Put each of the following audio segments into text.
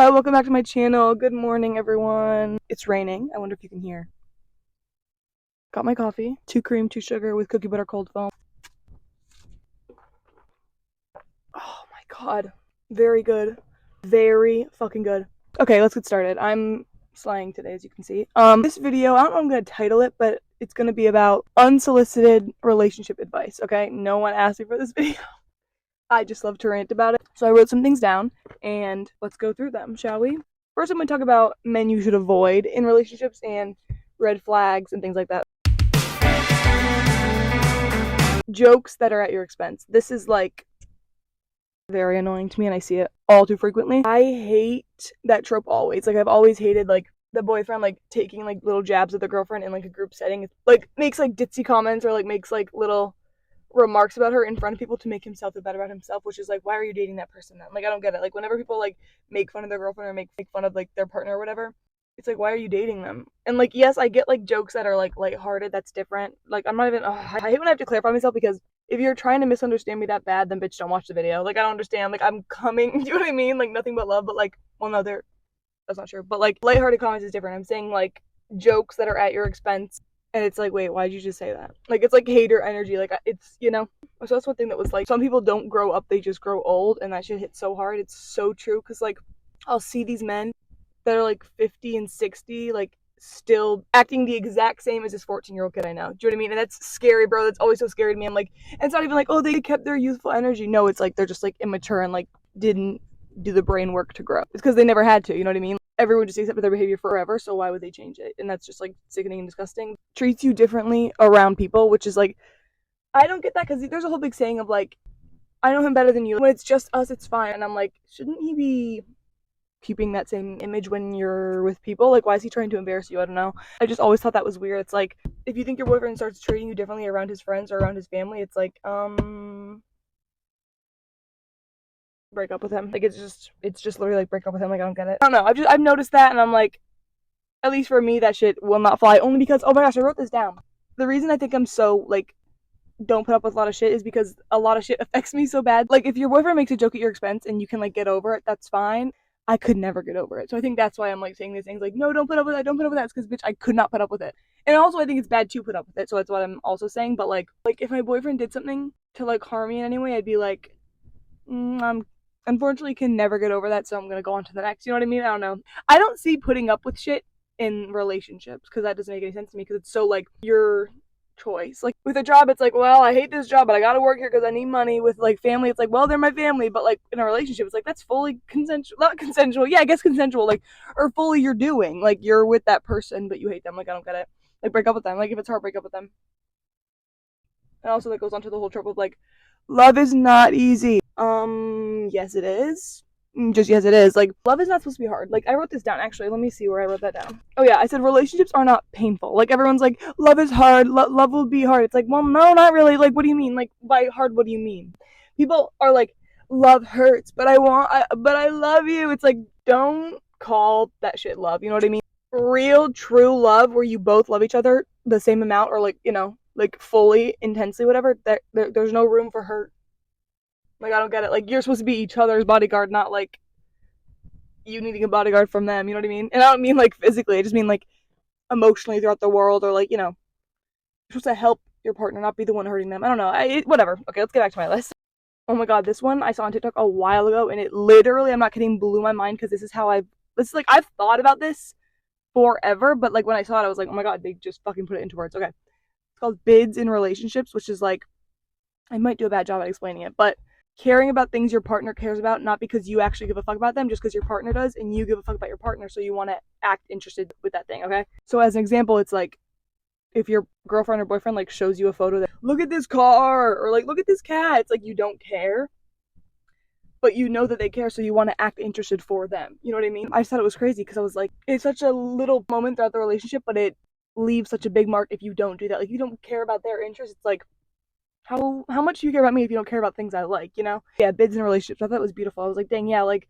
Hello, welcome back to my channel. Good morning, everyone. It's raining. I wonder if you can hear. Got my coffee. 2 cream, 2 sugar with cookie butter cold foam. Oh my god. Very good. Very fucking good. Okay, let's get started. I'm slaying today, as you can see. This video, I don't know what I'm gonna title it, but it's gonna be about unsolicited relationship advice, okay? No one asked me for this video. I just love to rant about it. So I wrote some things down, and let's go through them, shall we? First, I'm going to talk about men you should avoid in relationships and red flags and things like that. Jokes that are at your expense. This is like very annoying to me, and I see it all too frequently. I hate that trope always. Like, I've always hated like the boyfriend like taking like little jabs at the girlfriend in like a group setting. Like, makes like ditzy comments or like makes like little remarks about her in front of people to make himself feel better about himself, which is like, why are you dating that person then? Like, I don't get it. Like, whenever people like make fun of their girlfriend or make fun of like their partner or whatever, it's like, why are you dating them? And like, yes, I get like jokes that are like lighthearted, that's different. Like, I'm not even I hate when I have to clarify myself, because if you're trying to misunderstand me that bad, then bitch, don't watch the video. Like, I don't understand. Like, I'm coming, you know what I mean? Like, nothing but love, but like, well, no, that's not true. But like, lighthearted comments is different. I'm saying like jokes that are at your expense. And it's like, wait, why'd you just say that? Like, it's like hater energy. Like, it's, you know? So that's one thing that was like, some people don't grow up, they just grow old. And that shit hits so hard. It's so true. Because, like, I'll see these men that are like 50 and 60, like, still acting the exact same as this 14-year-old kid I know. Do you know what I mean? And that's scary, bro. That's always so scary to me. I'm like, and it's not even like, oh, they kept their youthful energy. No, it's like they're just like immature and like didn't do the brain work to grow. It's because they never had to, you know what I mean? Everyone just accepted their behavior forever, so why would they change it? And that's just like sickening and disgusting. Treats you differently around people, which is like, I don't get that, because there's a whole big saying of like, I know him better than you. When it's just us, it's fine. And I'm like, shouldn't he be keeping that same image when you're with people? Like, why is he trying to embarrass you? I don't know. I just always thought that was weird. It's like, if you think your boyfriend starts treating you differently around his friends or around his family, it's like, break up with him. Like, it's just literally like, break up with him. Like, I don't get it. I don't know. I've noticed that, and I'm like, at least for me, that shit will not fly. Only because, oh my gosh, I wrote this down. The reason I think I'm so like, don't put up with a lot of shit is because a lot of shit affects me so bad. Like, if your boyfriend makes a joke at your expense and you can like get over it, that's fine. I could never get over it. So I think that's why I'm like saying these things like, no, don't put up with that, don't put up with that. It's because, bitch, I could not put up with it. And also, I think it's bad to put up with it. So that's what I'm also saying. But like if my boyfriend did something to like harm me in any way, I'd be like, I'm unfortunately can never get over that, so I'm gonna go on to the next. You know what I mean? I don't know. I don't see putting up with shit in relationships, because that doesn't make any sense to me, because it's so like your choice. Like, with a job, it's like, well, I hate this job, but I gotta work here because I need money. With like family, it's like, well, they're my family. But like in a relationship, it's like, that's fully consensual. Not consensual, yeah, I guess consensual. Like, or fully you're doing, like, you're with that person but you hate them. Like, I don't get it. Like, break up with them. Like, if it's hard, break up with them. And also that goes on to the whole trope of like, love is not easy. Yes it is. Just yes it is. Like, love is not supposed to be hard. Like, I wrote this down, actually. Let me see where I wrote that down. Oh yeah, I said relationships are not painful. Like, everyone's like, love is hard, love will be hard. It's like, well, no, not really. Like, what do you mean? Like, by hard, what do you mean? People are like, love hurts, but I love you. It's like, don't call that shit love. You know what I mean? Real, true love, where you both love each other the same amount, or like, you know, like fully, intensely, whatever. There's no room for hurt. Like, I don't get it. Like, you're supposed to be each other's bodyguard, not like you needing a bodyguard from them. You know what I mean? And I don't mean like physically. I just mean like emotionally throughout the world, or like, you know, you're supposed to help your partner, not be the one hurting them. I don't know. Whatever. Okay, let's get back to my list. Oh my god, this one I saw on TikTok a while ago, and it literally, I'm not kidding, blew my mind, because this is like, I've thought about this forever, but like when I saw it, I was like, oh my god, they just fucking put it into words. Okay. It's called bids in relationships, which is like, I might do a bad job at explaining it, but caring about things your partner cares about, not because you actually give a fuck about them, just because your partner does, and you give a fuck about your partner, so you want to act interested with that thing, okay? So as an example, it's like, if your girlfriend or boyfriend like shows you a photo that, look at this car, or like, look at this cat, it's like, you don't care, but you know that they care, so you want to act interested for them. You know what I mean? I just thought it was crazy, because I was like, it's such a little moment throughout the relationship, but it leaves such a big mark if you don't do that. Like, you don't care about their interests. It's like, how much do you care about me if you don't care about things I like, you know? Yeah, bids in relationships. I thought it was beautiful. I was like, dang, yeah, like,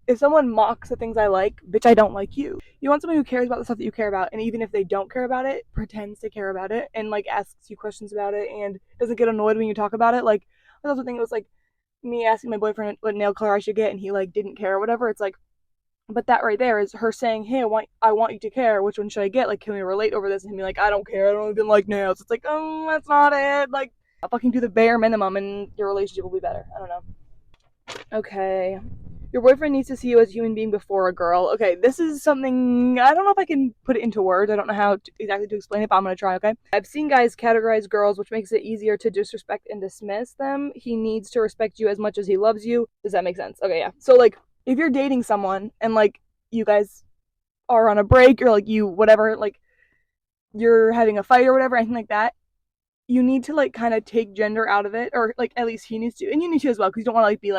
if someone mocks the things I like, bitch, I don't like you. You want someone who cares about the stuff that you care about, and even if they don't care about it, pretends to care about it, and like asks you questions about it, and doesn't get annoyed when you talk about it. Like, I also think it was like me asking my boyfriend what nail color I should get, and he like didn't care or whatever. It's like, But that right there is her saying, hey, I want you to care. Which one should I get? Like, can we relate over this? And be like, I don't care. I don't even like nails. It's like, oh, that's not it. Like, I'll fucking do the bare minimum and your relationship will be better. I don't know. Okay. Your boyfriend needs to see you as a human being before a girl. Okay, this is something, I don't know if I can put it into words. I don't know how exactly to explain it, but I'm going to try, okay? I've seen guys categorize girls, which makes it easier to disrespect and dismiss them. He needs to respect you as much as he loves you. Does that make sense? Okay, yeah. So, like, if you're dating someone and, like, you guys are on a break or, like, you, whatever, like, you're having a fight or whatever, anything like that, you need to, like, kind of take gender out of it, or, like, at least he needs to, and you need to as well, because you don't want to, like, be,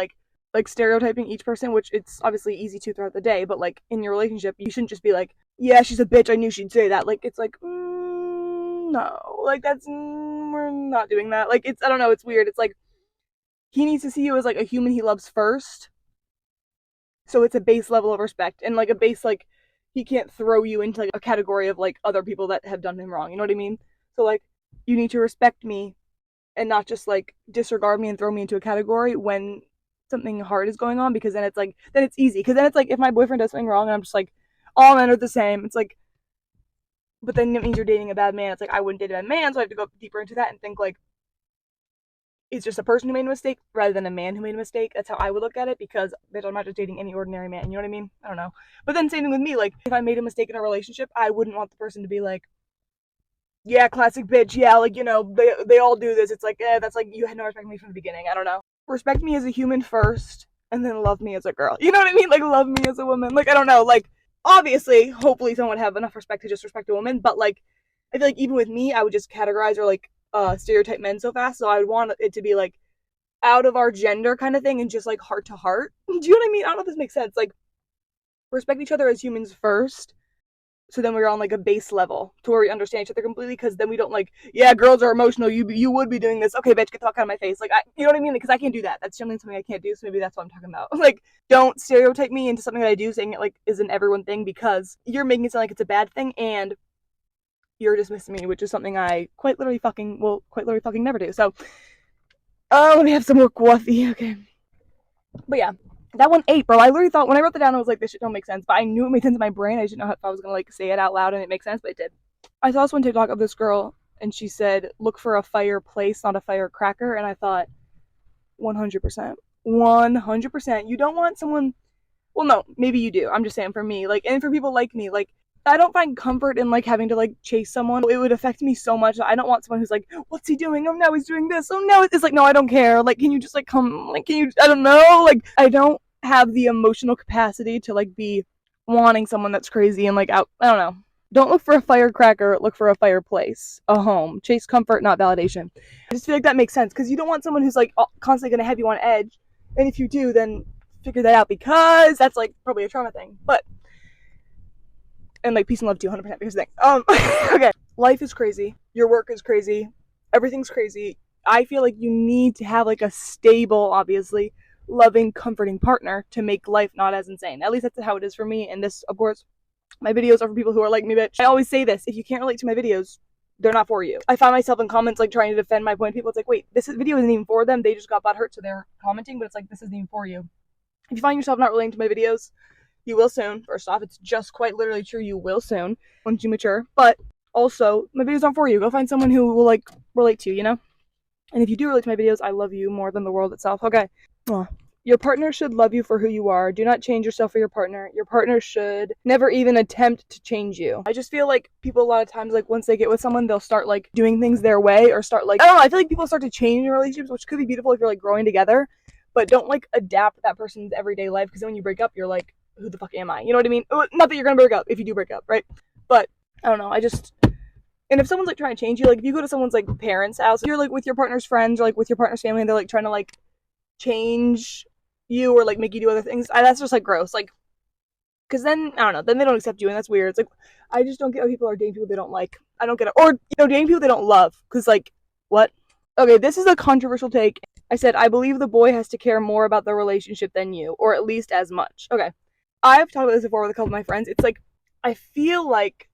like stereotyping each person, which it's obviously easy to throughout the day, but like in your relationship, you shouldn't just be like, yeah, she's a bitch, I knew she'd say that. Like, it's like, no, like that's, we're not doing that. Like, it's, I don't know, it's weird. It's like, he needs to see you as like a human he loves first. So it's a base level of respect and like a base, like, he can't throw you into like a category of like other people that have done him wrong. You know what I mean? So like, you need to respect me and not just like disregard me and throw me into a category when something hard is going on, because then it's like, then it's easy, because then it's like, if my boyfriend does something wrong and I'm just like, all men are the same, it's like, but then it means you're dating a bad man. It's like, I wouldn't date a bad man, so I have to go deeper into that and think like, it's just a person who made a mistake rather than a man who made a mistake. That's how I would look at it, because bitch, I'm not just dating any ordinary man, you know what I mean? I don't know. But then same thing with me, like, if I made a mistake in a relationship, I wouldn't want the person to be like, yeah, classic bitch, yeah, like, you know, they all do this. It's like, that's like, you had no respect for me from the beginning. I don't know. Respect me as a human first, and then love me as a girl. You know what I mean? Like, love me as a woman. Like, I don't know. Like, obviously, hopefully someone would have enough respect to just respect a woman, but like, I feel like even with me, I would just categorize or like stereotype men so fast, so I would want it to be like out of our gender kind of thing and just like heart to heart. Do you know what I mean? I don't know if this makes sense. Like, respect each other as humans first, so then we're on like a base level to where we understand each other completely, because then we don't like, yeah, girls are emotional, you would be doing this, okay bitch, get the fuck out of my face. Like, you know what I mean? Because I can't do that. That's generally something I can't do, so maybe that's what I'm talking about. Like, don't stereotype me into something that I do, saying it like is an everyone thing, because you're making it sound like it's a bad thing and you're dismissing me, which is something I quite literally fucking never do. So let me have some more coffee. Okay, but yeah, that one ate, bro. I literally thought, when I wrote that down, I was like, this shit don't make sense. But I knew it made sense in my brain. I just didn't know if I was gonna like say it out loud and it makes sense, but it did. I saw this one TikTok of this girl, and she said, look for a fireplace, not a firecracker. And I thought, 100%. 100%. You don't want someone, well, no, maybe you do. I'm just saying, for me, like, and for people like me, like, I don't find comfort in like having to like chase someone. It would affect me so much. I don't want someone who's like, what's he doing? Oh no, he's doing this. Oh no, it's like, no, I don't care. Like, can you just like come? Like, can you? I don't know. Like, I don't have the emotional capacity to like be wanting someone that's crazy and like out. I don't know. Don't look for a firecracker. Look for a fireplace, a home. Chase comfort, not validation. I just feel like that makes sense, because you don't want someone who's like constantly gonna have you on edge. And if you do, then figure that out, because that's like probably a trauma thing. But and like peace and love to you 100%, because thing. Okay. Life is crazy. Your work is crazy. Everything's crazy. I feel like you need to have like a stable, obviously, loving, comforting partner to make life not as insane. At least that's how it is for me. And this, of course, my videos are for people who are like me, bitch. I always say this: if you can't relate to my videos, they're not for you. I find myself in comments like trying to defend my point. People, it's like, wait, this video isn't even for them. They just got butthurt, so they're commenting, but it's like, this isn't even for you. If you find yourself not relating to my videos, you will soon. First off, it's just quite literally true. You will soon once you mature. But also, my videos aren't for you. Go find someone who will like relate to you, you know? And if you do relate to my videos, I love you more than the world itself. Okay. Your partner should love you for who you are. Do not change yourself for your partner. Your partner should never even attempt to change you. I just feel like people a lot of times, like, once they get with someone, they'll start like doing things their way, or start like, I don't know, I feel like people start to change in relationships, which could be beautiful if you're like growing together, but don't like adapt that person's everyday life, because then when you break up, you're like, who the fuck am I? You know what I mean? Not that you're gonna break up if you do break up, right? But I don't know, and if someone's like trying to change you, like if you go to someone's like parents' house, you're like with your partner's friends or like with your partner's family, and they're like trying to like change you or like make you do other things, that's just like gross. Like, because then I don't know, then they don't accept you, and that's weird. It's like, I just don't get why people are dating people they don't like. I don't get it. Or, you know, dating people they don't love, because like, what? Okay, this is a controversial take. I said, I believe the boy has to care more about the relationship than you, or at least as much. Okay, I've talked about this before with a couple of my friends. It's like, I feel like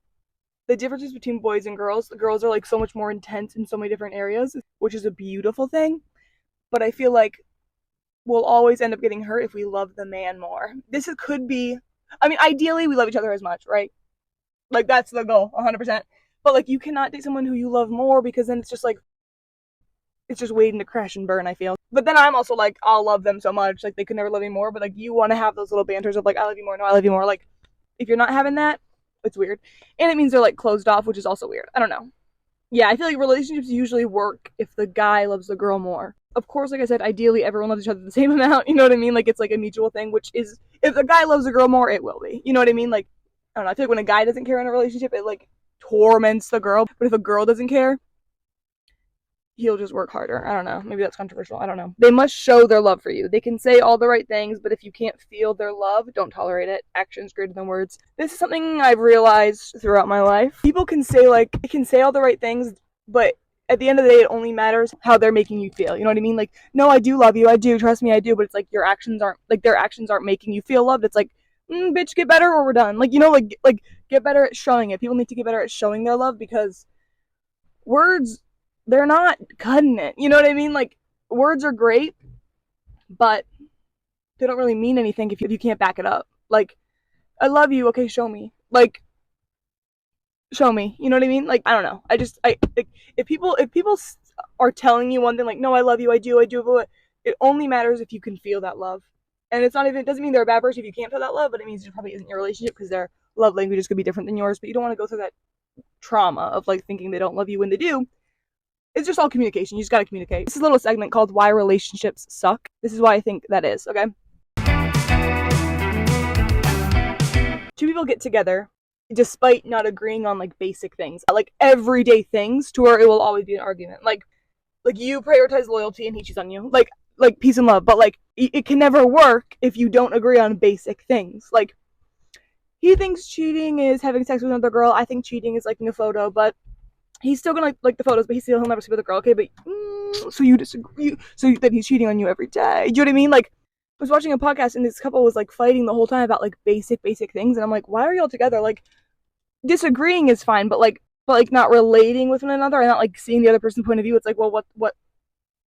the differences between boys and girls, the girls are like so much more intense in so many different areas, which is a beautiful thing. But I feel like we'll always end up getting hurt if we love the man more. Could be I mean, ideally, we love each other as much, right? Like, that's the goal, 100%. But, like, you cannot date someone who you love more, because then it's just, like, it's just waiting to crash and burn, I feel. But then I'm also, like, I'll love them so much, like, they could never love me more, but, like, you want to have those little banters of, like, I love you more, no, I love you more. Like, if you're not having that, it's weird. And it means they're, like, closed off, which is also weird. I don't know. Yeah, I feel like relationships usually work if the guy loves the girl more. Of course, like I said, ideally everyone loves each other the same amount, you know what I mean? Like, it's like a mutual thing, which is, if the guy loves the girl more, it will be. You know what I mean? Like, I don't know, I feel like when a guy doesn't care in a relationship, it, like, torments the girl. But if a girl doesn't care, he'll just work harder. I don't know. Maybe that's controversial. I don't know. They must show their love for you. They can say all the right things, but if you can't feel their love, don't tolerate it. Action's greater than words. This is something I've realized throughout my life. People can say, like, they can say all the right things, but at the end of the day, it only matters how they're making you feel. You know what I mean? Like, no, I do love you. I do. Trust me, I do. But it's like your actions aren't, like, their actions aren't making you feel loved. It's like, bitch, get better or we're done. Like, you know, like get better at showing it. People need to get better at showing their love, because words, they're not cutting it. You know what I mean? Like, words are great, but they don't really mean anything if you can't back it up. Like, I love you. Okay, show me. Like, show me. You know what I mean? Like, I don't know. Like, if people are telling you one thing, like, no, I love you, I do, but it only matters if you can feel that love. And it's not even, it doesn't mean they're a bad person if you can't feel that love, but it means it probably isn't your relationship, because their love languages could be different than yours. But you don't want to go through that trauma of, like, thinking they don't love you when they do. It's just all communication. You just gotta communicate. This is a little segment called Why Relationships Suck. This is why I think that is, okay? Two people get together despite not agreeing on, like, basic things, like everyday things, to where it will always be an argument. Like you prioritize loyalty and he cheats on you. Like peace and love, but, like, it can never work if you don't agree on basic things. Like, he thinks cheating is having sex with another girl. I think cheating is liking a photo, but he's still gonna like the photos, but he'll never sleep with a girl. Okay, but so you disagree? So then he's cheating on you every day? Do you know what I mean? Like, I was watching a podcast and this couple was, like, fighting the whole time about, like, basic things, and I'm like, why are y'all together? Like, disagreeing is fine, but not relating with one another and not, like, seeing the other person's point of view. It's like, well,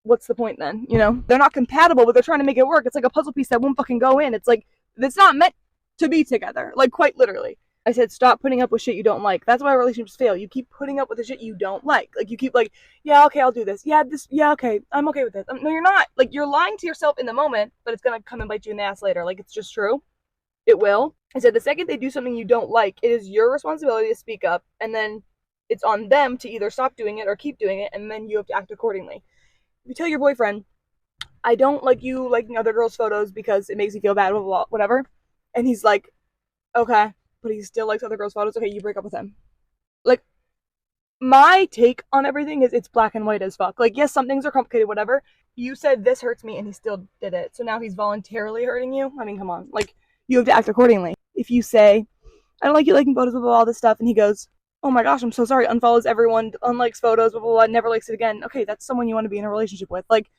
what's the point then? You know, they're not compatible, but they're trying to make it work. It's like a puzzle piece that won't fucking go in. It's like, it's not meant to be together. Like, quite literally. I said, stop putting up with shit you don't like. That's why relationships fail. You keep putting up with the shit you don't like. Like, you keep, like, yeah, okay, I'll do this. Yeah, okay, I'm okay with this. No, you're not. Like, you're lying to yourself in the moment, but it's gonna come and bite you in the ass later. Like, it's just true. It will. I said, the second they do something you don't like, it is your responsibility to speak up, and then it's on them to either stop doing it or keep doing it, and then you have to act accordingly. If you tell your boyfriend, I don't like you liking other girls' photos because it makes me feel bad, blah, blah, blah, whatever, and he's like, okay, but he still likes other girls' photos, okay, you break up with him. Like, my take on everything is it's black and white as fuck. Like, yes, some things are complicated, whatever. You said this hurts me, and he still did it, so now he's voluntarily hurting you? I mean, come on. Like, you have to act accordingly. If you say, I don't like you liking photos, blah, blah, blah, all this stuff, and he goes, oh my gosh, I'm so sorry, unfollows everyone, unlikes photos, blah, blah, blah, never likes it again. Okay, that's someone you want to be in a relationship with. Like,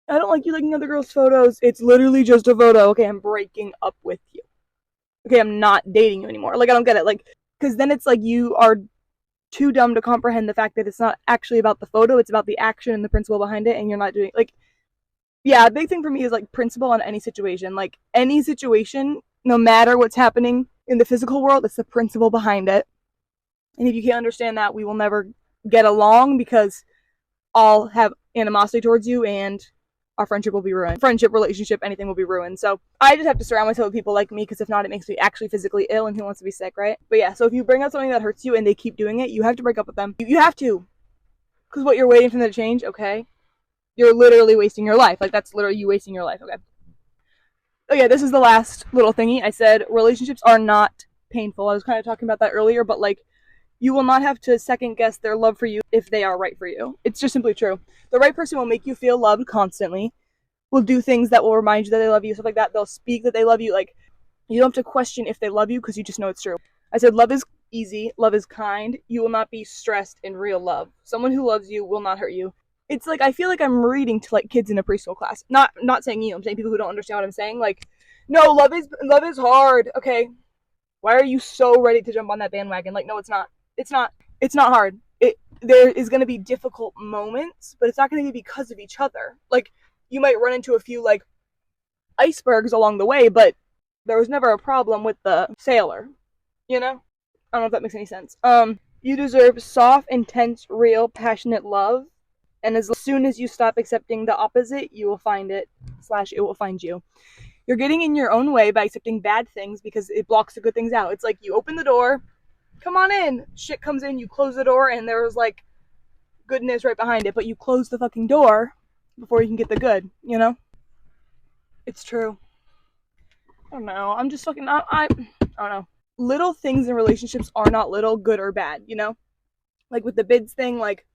I don't like you liking other girls' photos. It's literally just a photo. Okay, I'm breaking up with you. Okay, I'm not dating you anymore. Like, I don't get it. Like, because then it's like you are too dumb to comprehend the fact that it's not actually about the photo. It's about the action and the principle behind it, and you're not doing, like, yeah, a big thing for me is, like, principle on any situation. Like, any situation, no matter what's happening in the physical world, it's the principle behind it. And if you can't understand that, we will never get along, because I'll have animosity towards you and our friendship will be ruined. Friendship, relationship, anything will be ruined. So I just have to surround myself with people like me, because if not, it makes me actually physically ill, and who wants to be sick, right? But yeah, so if you bring up something that hurts you and they keep doing it, you have to break up with them. You have to. Because what, you're waiting for them to change? Okay. You're literally wasting your life. Like, that's literally you wasting your life. Okay. Oh yeah, this is the last little thingy. I said relationships are not painful. I was kind of talking about that earlier, but, like, you will not have to second guess their love for you if they are right for you. It's just simply true. The right person will make you feel loved constantly, will do things that will remind you that they love you, stuff like that. They'll speak that they love you. Like, you don't have to question if they love you, because you just know it's true. I said love is easy, love is kind. You will not be stressed in real love. Someone who loves you will not hurt you. It's like, I feel like I'm reading to, like, kids in a preschool class. Not saying you, I'm saying people who don't understand what I'm saying. Like, no, love is hard. Okay, why are you so ready to jump on that bandwagon? Like, no, it's not. It's not hard. There is going to be difficult moments, but it's not going to be because of each other. Like, you might run into a few, like, icebergs along the way, but there was never a problem with the sailor, you know? I don't know if that makes any sense. You deserve soft, intense, real, passionate love. And as soon as you stop accepting the opposite, you will find it, / it will find you. You're getting in your own way by accepting bad things because it blocks the good things out. It's like you open the door, come on in, shit comes in, you close the door, and there's like goodness right behind it, but you close the fucking door before you can get the good, you know? It's true. I don't know. I'm just fucking, I don't know. Little things in relationships are not little, good or bad, you know? Like with the bids thing, like,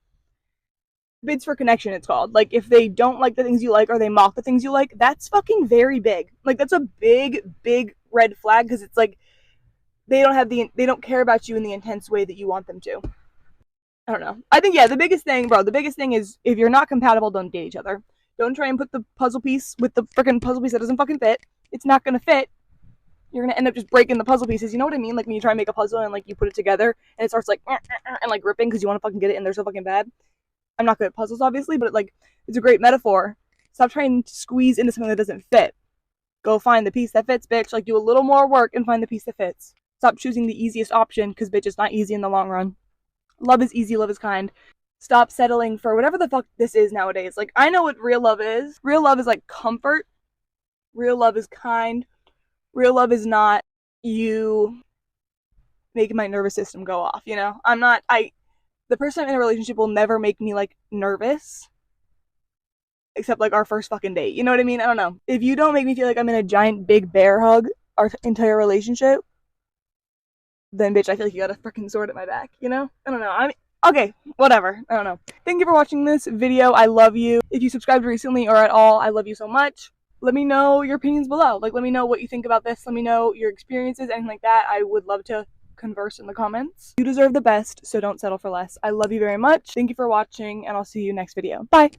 bids for connection, it's called. Like, if they don't like the things you like or they mock the things you like, that's fucking very big. Like, that's a big, big red flag because it's like they don't care about you in the intense way that you want them to. I don't know. I think, yeah, the biggest thing is if you're not compatible, don't date each other. Don't try and put the puzzle piece with the freaking puzzle piece that doesn't fucking fit. It's not gonna fit. You're gonna end up just breaking the puzzle pieces. You know what I mean? Like when you try and make a puzzle and like you put it together and it starts like and like ripping because you want to fucking get it and they're so fucking bad. I'm not good at puzzles, obviously, but like it's a great metaphor. Stop trying to squeeze into something that doesn't fit. Go find the piece that fits, bitch. Like do a little more work and find the piece that fits. Stop choosing the easiest option because bitch, it's not easy in the long run. Love is easy, love is kind. Stop settling for whatever the fuck this is nowadays. Like I know what real love is. Real love is like comfort. Real love is kind. Real love is not you making my nervous system go off, you know? The person I'm in a relationship will never make me like nervous except like our first fucking date. You know what I mean? I don't know. If you don't make me feel like I'm in a giant big bear hug our entire relationship, then bitch, I feel like you got a freaking sword at my back, you know? I don't know. Okay, whatever. I don't know. Thank you for watching this video. I love you. If you subscribed recently or at all, I love you so much. Let me know your opinions below. Like, let me know what you think about this. Let me know your experiences, anything like that. I would love to converse in the comments. You deserve the best, so don't settle for less. I love you very much. Thank you for watching, and I'll see you next video. Bye.